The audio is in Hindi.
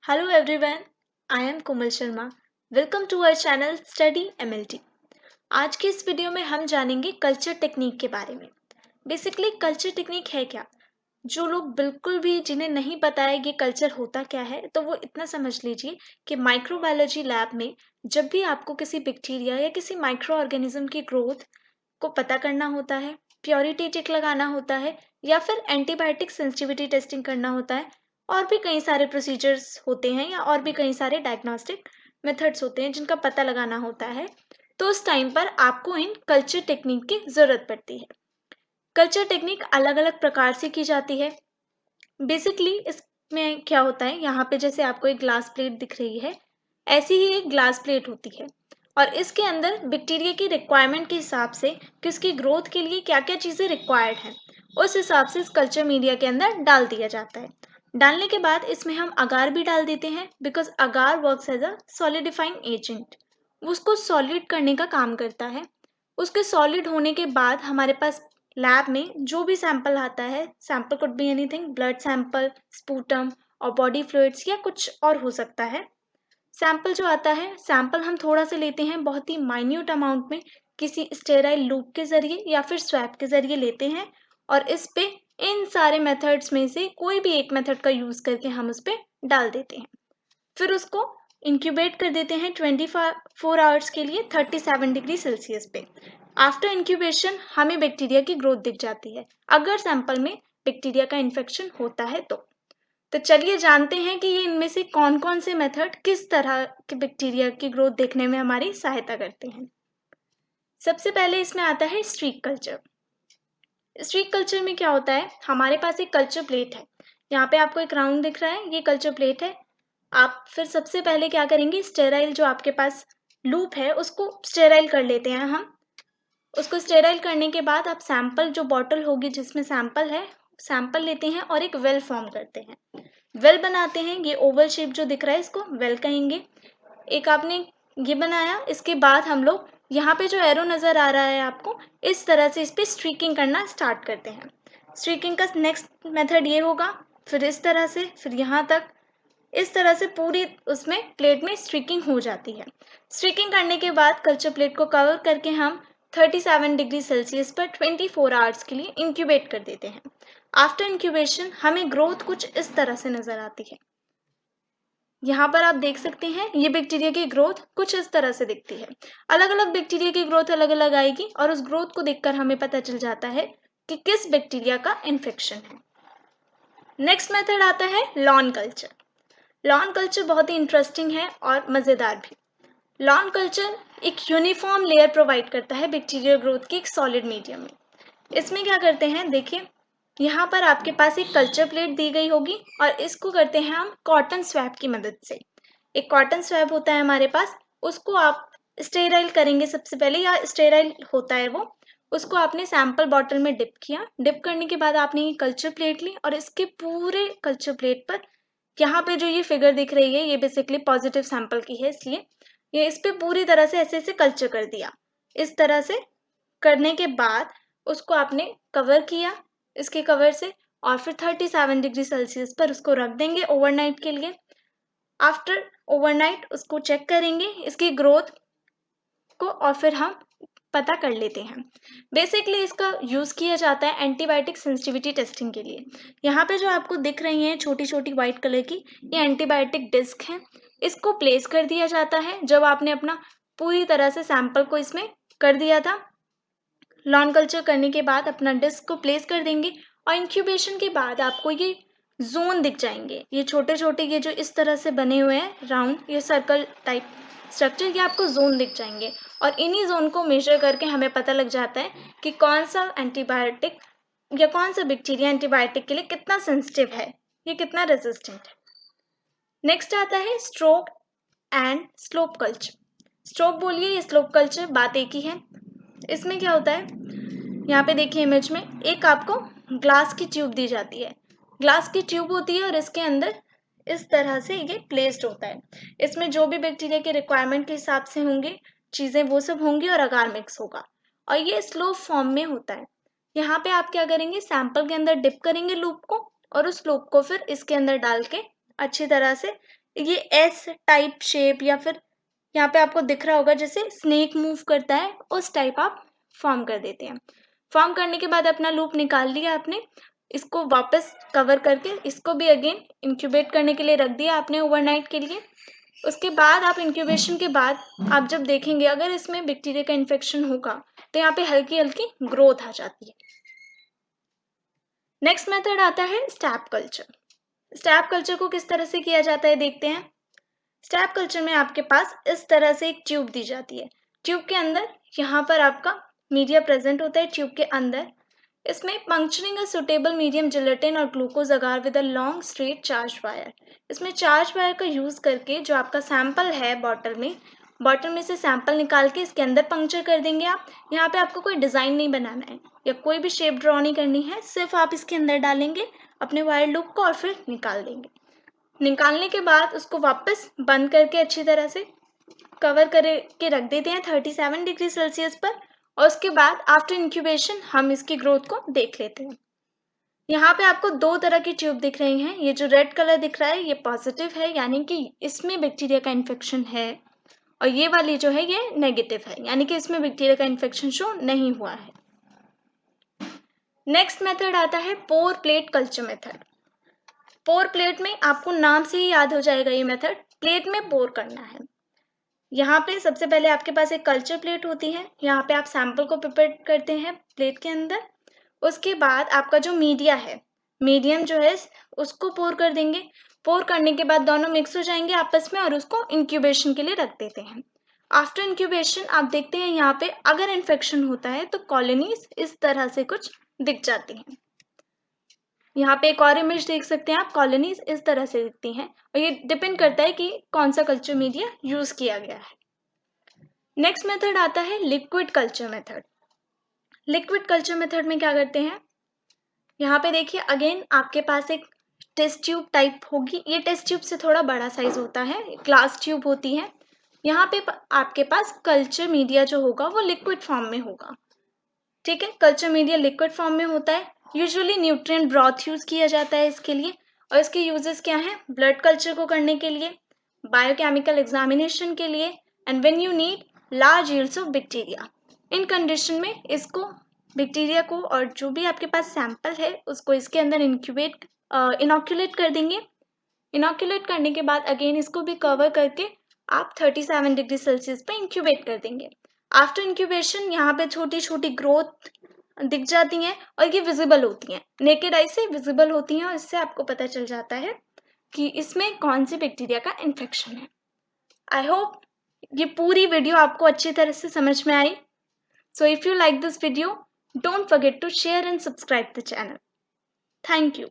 Hello everyone, I am Komal Sharma. Welcome to our channel Study MLT. आज के इस वीडियो में हम जानेंगे कल्चर टेक्निक के बारे में। बेसिकली कल्चर टेक्निक है क्या? जो लोग बिल्कुल भी जिन्हें नहीं पता है ये कल्चर होता क्या है, तो वो इतना समझ लीजिए कि माइक्रोबायोलॉजी लैब में जब भी आपको किसी बैक्टीरिया या किसी माइक्रो ऑर्गेनिज्म की ग्रोथ को पता करना होता है, प्योरिटी चेक लगाना होता है या फिर एंटीबायोटिक सेंसिटिविटी टेस्टिंग करना होता है, और भी कई सारे प्रोसीजर्स होते हैं या और भी कई सारे डायग्नोस्टिक मेथड्स होते हैं जिनका पता लगाना होता है, तो उस टाइम पर आपको इन कल्चर टेक्निक की ज़रूरत पड़ती है। कल्चर टेक्निक अलग-अलग प्रकार से की जाती है। बेसिकली इसमें क्या होता है, यहाँ पे जैसे आपको एक ग्लास प्लेट दिख रही है, ऐसी ही एक ग्लास प्लेट होती है और इसके अंदर बैक्टीरिया की रिक्वायरमेंट के हिसाब से कि उसकी ग्रोथ के लिए क्या-क्या चीज़ें रिक्वायर्ड हैं, उस हिसाब से इस कल्चर मीडिया के अंदर डाल दिया जाता है। डालने के बाद इसमें हम अगार भी डाल देते हैं because agar works as a solidifying agent. उसको सॉलिड करने का काम करता है। उसके सॉलिड होने के बाद हमारे पास लैब में जो भी सैंपल आता है, sample could be anything, blood sample, sputum और बॉडी फ्लूइड्स या कुछ और हो सकता है। सैंपल जो आता है, सैंपल हम थोड़ा सा लेते हैं बहुत ही माइन्यूट अमाउंट में, किसी स्टेराइल लूप के ज़रिए या फिर स्वैप के ज़रिए लेते हैं और इस पे इन सारे मेथड्स में से कोई भी एक मेथड का यूज़ करके हम उस पे डाल देते हैं। फिर उसको इंक्यूबेट कर देते हैं 24 आवर्स के लिए 37 डिग्री सेल्सियस पे। आफ्टर इंक्यूबेशन हमें बैक्टीरिया की ग्रोथ दिख जाती है, अगर सैंपल में बैक्टीरिया का इन्फेक्शन होता है तो चलिए जानते हैं कि ये इनमें से कौन-कौन से मेथड किस तरह के बैक्टीरिया की ग्रोथ देखने में हमारी सहायता करते हैं। सबसे पहले इसमें आता है स्ट्रीक कल्चर। स्ट्रीक कल्चर में क्या होता है, हमारे पास एक कल्चर प्लेट है। यहाँ पे आपको एक राउंड दिख रहा है, ये कल्चर प्लेट है। आप फिर सबसे पहले क्या करेंगे, स्टेराइल जो आपके पास लूप है उसको स्टेराइल कर लेते हैं हम। उसको स्टेराइल करने के बाद आप सैंपल, जो बॉटल होगी जिसमें सैंपल है, सैंपल लेते हैं और एक वेल फॉर्म करते हैं। वेल बनाते हैं, ये ओवल शेप जो दिख रहा है इसको वेल कहेंगे। एक आपने ये बनाया, इसके बाद हम लोग यहाँ पे जो एरो नज़र आ रहा है आपको, इस तरह से इस पे स्ट्रीकिंग करना स्टार्ट करते हैं। स्ट्रीकिंग का नेक्स्ट मेथड ये होगा, फिर इस तरह से, फिर यहाँ तक, इस तरह से पूरी उसमें प्लेट में स्ट्रीकिंग हो जाती है। स्ट्रीकिंग करने के बाद कल्चर प्लेट को कवर करके हम 37 डिग्री सेल्सियस पर 24 आवर्स के लिए इंक्यूबेट कर देते हैं। आफ्टर इंक्यूबेशन हमें ग्रोथ कुछ इस तरह से नज़र आती है। यहाँ पर आप देख सकते हैं ये बैक्टीरिया की ग्रोथ कुछ इस तरह से दिखती है। अलग-अलग बैक्टीरिया की ग्रोथ अलग-अलग आएगी और उस ग्रोथ को देखकर हमें पता चल जाता है कि किस बैक्टीरिया का इन्फेक्शन है। नेक्स्ट मेथड आता है लॉन कल्चर। लॉन कल्चर बहुत ही इंटरेस्टिंग है और मज़ेदार भी। लॉन कल्चर एक यूनिफॉर्म लेयर प्रोवाइड करता है बैक्टीरियल ग्रोथ की एक सॉलिड मीडियम में। इसमें क्या करते हैं, देखिए यहाँ पर आपके पास एक कल्चर प्लेट दी गई होगी और इसको करते हैं हम कॉटन स्वैब की मदद से। एक कॉटन स्वैब होता है हमारे पास, उसको आप स्टेराइल करेंगे सबसे पहले, या स्टेराइल होता है वो। उसको आपने सैंपल बॉटल में डिप किया, डिप करने के बाद आपने ये कल्चर प्लेट ली और इसके पूरे कल्चर प्लेट पर, यहाँ पे जो ये फिगर दिख रही है ये बेसिकली पॉजिटिव सैंपल की है, इसलिए ये इस पे पूरी तरह से ऐसे ऐसे कल्चर कर दिया। इस तरह से करने के बाद उसको आपने कवर किया इसके कवर से, और फिर 37 डिग्री सेल्सियस पर उसको रख देंगे ओवरनाइट के लिए। आफ्टर ओवरनाइट उसको चेक करेंगे इसकी ग्रोथ को और फिर हम पता कर लेते हैं। बेसिकली इसका यूज़ किया जाता है एंटीबायोटिक सेंसिटिविटी टेस्टिंग के लिए। यहाँ पे जो आपको दिख रही हैं छोटी-छोटी व्हाइट कलर की, ये एंटीबायोटिक डिस्क हैं। इसको प्लेस कर दिया जाता है जब आपने अपना पूरी तरह से सैंपल को इसमें कर दिया था। लॉन कल्चर करने के बाद अपना डिस्क को प्लेस कर देंगे और इंक्यूबेशन के बाद आपको ये ज़ोन दिख जाएँगे। ये छोटे-छोटे, ये जो इस तरह से बने हुए हैं राउंड, ये सर्कल टाइप स्ट्रक्चर, ये आपको ज़ोन दिख जाएँगे और इन्हीं ज़ोन को मेज़र करके हमें पता लग जाता है कि कौन-सा एंटीबायोटिक या कौन-सा बैक्टीरिया एंटीबायोटिक के लिए कितना सेंसिटिव है, ये कितना रेज़िस्टेंट है। नेक्स्ट आता है stroke and slope culture. Stroke बोलिए या स्लोप कल्चर, बात एक ही है। इसमें क्या होता है, यहाँ पे देखिए इमेज में एक आपको ग्लास की ट्यूब दी जाती है। ग्लास की ट्यूब होती है और इसके अंदर इस तरह से ये प्लेस्ड होता है। इसमें जो भी बैक्टीरिया के रिक्वायरमेंट के हिसाब से होंगे चीज़ें, वो सब होंगी और अगार मिक्स होगा और ये स्लो फॉर्म में होता है। यहाँ पे आप क्या करेंगे, सैंपल के अंदर डिप करेंगे लूप को और उस लूप को फिर इसके अंदर डाल के अच्छी तरह से ये एस टाइप शेप या फिर यहाँ पे आपको दिख रहा होगा जैसे स्नेक मूव करता है, उस टाइप आप फॉर्म कर देते हैं। फॉर्म करने के बाद अपना लूप निकाल लिया आपने, इसको वापस कवर करके इसको भी अगेन इंक्यूबेट करने के लिए रख दिया आपने ओवरनाइट के लिए। उसके बाद आप इंक्यूबेशन के बाद आप जब देखेंगे अगर इसमें बैक्टीरिया का इन्फेक्शन होगा तो यहाँ पे हल्की हल्की ग्रोथ आ जाती है। नेक्स्ट मेथड आता है स्टैप कल्चर। स्टैप कल्चर को किस तरह से किया जाता है देखते हैं। स्टैप कल्चर में आपके पास इस तरह से एक ट्यूब दी जाती है। ट्यूब के अंदर यहाँ पर आपका मीडिया प्रेजेंट होता है ट्यूब के अंदर। इसमें पंक्चरिंग अ सुटेबल मीडियम जिलेटिन और glucose agar with a long straight charge wire. इसमें चार्ज वायर का यूज करके जो आपका सैंपल है बॉटल में से सैंपल निकाल के इसके अंदर पंक्चर कर देंगे आप। यहाँ पे आपको कोई डिजाइन नहीं बनाना है या कोई भी शेप ड्रॉ नहीं करनी है, सिर्फ आप इसके अंदर डालेंगे अपने वायर लूप को और फिर निकाल देंगे। निकालने के बाद उसको वापस बंद करके अच्छी तरह से कवर करके रख देते हैं 37 डिग्री सेल्सियस पर। और उसके बाद आफ्टर इंक्यूबेशन हम इसकी ग्रोथ को देख लेते हैं। यहाँ पे आपको दो तरह की ट्यूब दिख रही हैं। ये जो रेड कलर दिख रहा है ये पॉजिटिव है, यानी कि इसमें बैक्टीरिया का इन्फेक्शन है, और ये वाली जो है ये नेगेटिव है, यानी कि इसमें बैक्टीरिया का इन्फेक्शन शो नहीं हुआ है। नेक्स्ट मेथड आता है पोर प्लेट कल्चर मेथड। पोर प्लेट में आपको नाम से ही याद हो जाएगा, ये मेथड प्लेट में पोर करना है। यहाँ पे सबसे पहले आपके पास एक कल्चर प्लेट होती है, यहाँ पे आप सैंपल को प्रिपेयर करते हैं प्लेट के अंदर। उसके बाद आपका जो मीडिया है, मीडियम जो है उसको पोर कर देंगे। पोर करने के बाद दोनों मिक्स हो जाएंगे आपस में और उसको इंक्यूबेशन के लिए रख देते हैं। आफ्टर इंक्यूबेशन आप देखते हैं यहाँ पे अगर इन्फेक्शन होता है तो कॉलोनीज इस तरह से कुछ दिख जाती हैं। यहाँ पे एक और इमेज देख सकते हैं आप, कॉलोनीज इस तरह से दिखती हैं, और ये डिपेंड करता है कि कौन सा कल्चर मीडिया यूज किया गया है। नेक्स्ट मेथड आता है liquid culture method. Liquid culture method में क्या करते हैं, यहाँ पे देखिए अगेन आपके पास एक टेस्ट ट्यूब टाइप होगी। ये टेस्ट ट्यूब से थोड़ा बड़ा साइज होता है, ग्लास ट्यूब होती है। यहाँ पे आपके पास कल्चर मीडिया जो होगा वो लिक्विड फॉर्म में होगा। ठीक है, कल्चर मीडिया लिक्विड फॉर्म में होता है। यूजुअली न्यूट्रिएंट ब्रॉथ यूज किया जाता है इसके लिए, और इसके यूजेस क्या हैं, ब्लड कल्चर को करने के लिए, बायोकेमिकल एग्जामिनेशन के लिए, and when you need large yields of bacteria. In condition में इसको बैक्टीरिया को और जो भी आपके पास सैंपल है उसको इसके अंदर इनॉक्यूलेट कर देंगे। इनॉक्यूलेट करने के बाद अगेन इसको भी कवर करके आप 37 डिग्री सेल्सियस पे इंक्यूबेट कर देंगे। आफ्टर इंक्यूबेशन यहाँ पे छोटी छोटी ग्रोथ दिख जाती हैं और ये विजिबल होती हैं, नेकेड आई से विजिबल होती हैं, और इससे आपको पता चल जाता है कि इसमें कौन सी बैक्टीरिया का इन्फेक्शन है। आई होप ये पूरी वीडियो आपको अच्छी तरह से समझ में आई। So if you like this video, don't forget to share and subscribe the channel. Thank you.